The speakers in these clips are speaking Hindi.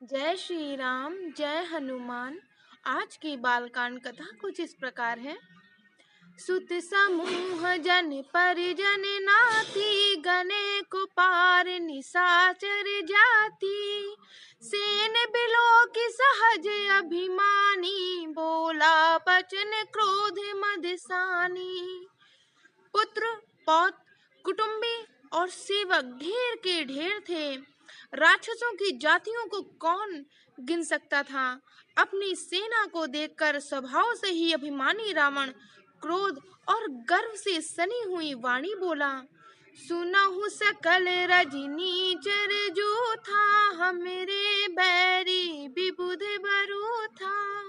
जय श्री राम जय हनुमान। आज की बालकांड कथा कुछ इस प्रकार है। सुत समूह जन परिजन नाती, गने को पार निशाचर जाति। सेन बिलो की सहज अभिमानी, बोला बचन क्रोध मदसानी। पुत्र पौत्र कुटुंबी और सेवक ढेर के ढेर थे। राक्षसों की जातियों को कौन गिन सकता था। अपनी सेना को देखकर स्वभाव से ही अभिमानी रावण क्रोध और गर्व से सनी हुई वाणी बोला। सुनहु सकल रजनी चर जो था, हमरे बैरी विबुध बरु था।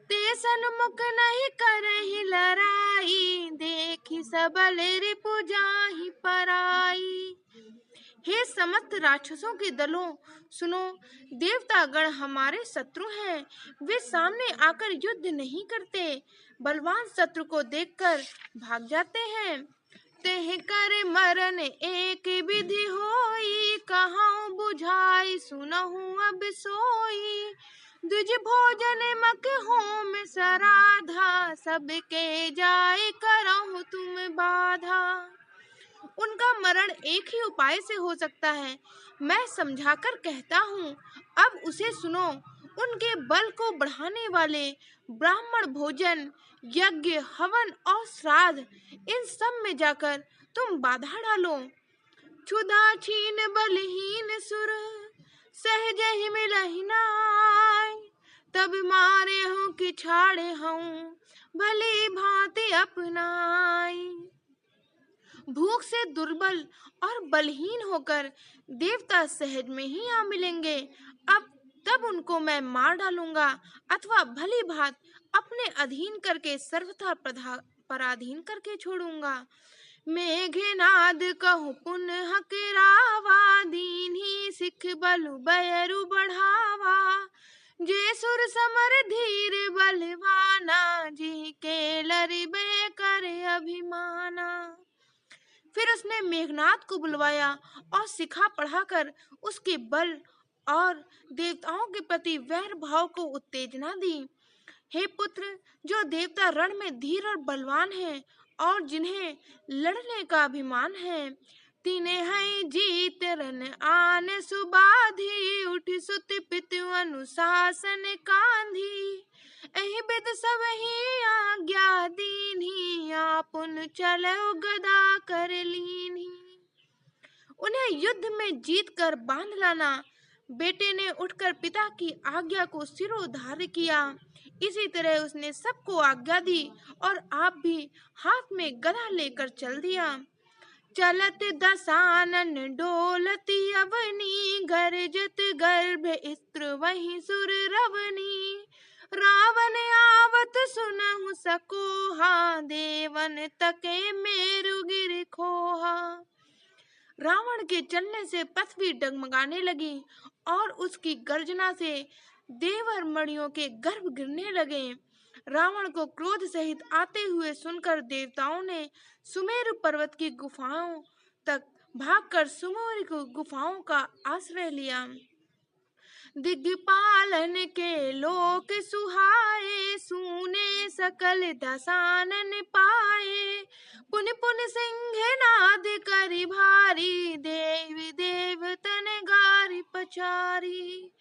ते सन्मुख नहीं करहि लड़ाई, देखी सबल रिपु जाहि पराई। हे समस्त राक्षसों के दलों, सुनो, देवतागण हमारे शत्रु हैं। वे सामने आकर युद्ध नहीं करते, बलवान शत्रु को देखकर भाग जाते हैं। तेह कर मरण एक विधि होई, कहाँ बुझाई सुनहु अब सोई। द्विज भोजन मक होम सराधा, सबके जाय करहु तुम बाधा। उनका मरण एक ही उपाय से हो सकता है, मैं समझाकर कहता हूँ, अब उसे सुनो। उनके बल को बढ़ाने वाले ब्राह्मण भोजन, यज्ञ, हवन और श्राद्ध, इन सब में जाकर तुम बाधा डालो। क्षुधा छीन बलहीन सुर, सहज ही मिलहि नाय। तब मारे हूँ कि छाड़े हूँ, भली भांति अपनाई। भूख से दुर्बल और बलहीन होकर देवता सहज में ही आ मिलेंगे। अब तब उनको मैं मार डालूंगा, अथवा भली भांत अपने अधीन करके सर्वथा पराधीन करके छोड़ूंगा। मेघनाद कहु पुनः किरावा, दीन्ही सिख बलु बयरु बढ़ावा। जे सुर समर धीर बलवाना, जी के लरिबे कर अभिमाना। फिर उसने मेघनाद को बुलवाया और शिखा पढ़ाकर उसके बल और देवताओं के प्रति वैर भाव को उत्तेजना दी। हे पुत्र, जो देवता रण में धीर और बलवान हैं और जिन्हें लड़ने का अभिमान है, तीने हैं जीत रन आन सुबाधी। उठ सुत पितु अनुशासन कांधी, एहि बिद सब ही आज्ञा दीन्ही। आपुन चलो गदा कर लीन्ही। उन्हें युद्ध में जीत कर बांध लाना। बेटे ने उठकर पिता की आज्ञा को सिरोधार्य किया। इसी तरह उसने सबको आज्ञा दी और आप भी हाथ में गदा लेकर चल दिया। चलत दसानन डोलती अवनी, गरजत गर्भ स्त्र वही सुर रवनी। रावण आवत सुनहु सकोहा, देवन तके मेरु गिर खोहा। रावण के चलने से पृथ्वी डगमगाने लगी और उसकी गर्जना से देवर मणियों के गर्भ गिरने लगे। रावण को क्रोध सहित आते हुए सुनकर देवताओं ने सुमेरु पर्वत की गुफाओं तक भागकर सुमेरु गुफाओं का आश्रय लिया। दिग्पालन के लोक सुहाए, सूने सकल दसानन पाए। पुन पुन सिंहनाद करि भारी, देवी देवतन गारि पचारी।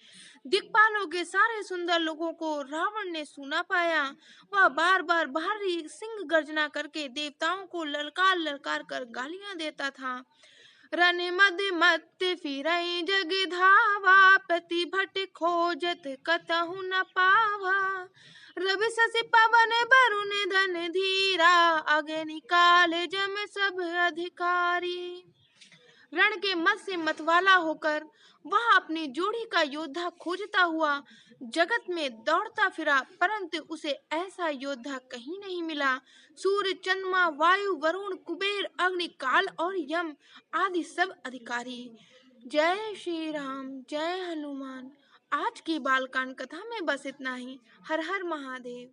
दिक्पालों के सारे सुंदर लोगों को रावण ने सुना पाया। वह बार बार भारी सिंह गर्जना करके देवताओं को ललकार ललकार कर गालियां देता था। रन मद मत फिरई जग धावा, प्रति भट खोजत कतहु न पावा। रवि शशि पवन वरुण धन धीरा, अग्नि काल जम सब अधिकारी। रण के मत से मतवाला होकर वह अपनी जोड़ी का योद्धा खोजता हुआ जगत में दौड़ता फिरा, परंतु उसे ऐसा योद्धा कहीं नहीं मिला। सूर्य, चंद्रमा, वायु, वरुण, कुबेर, अग्नि, काल और यम आदि सब अधिकारी। जय श्री राम जय हनुमान। आज की बालकांड कथा में बस इतना ही। हर हर महादेव।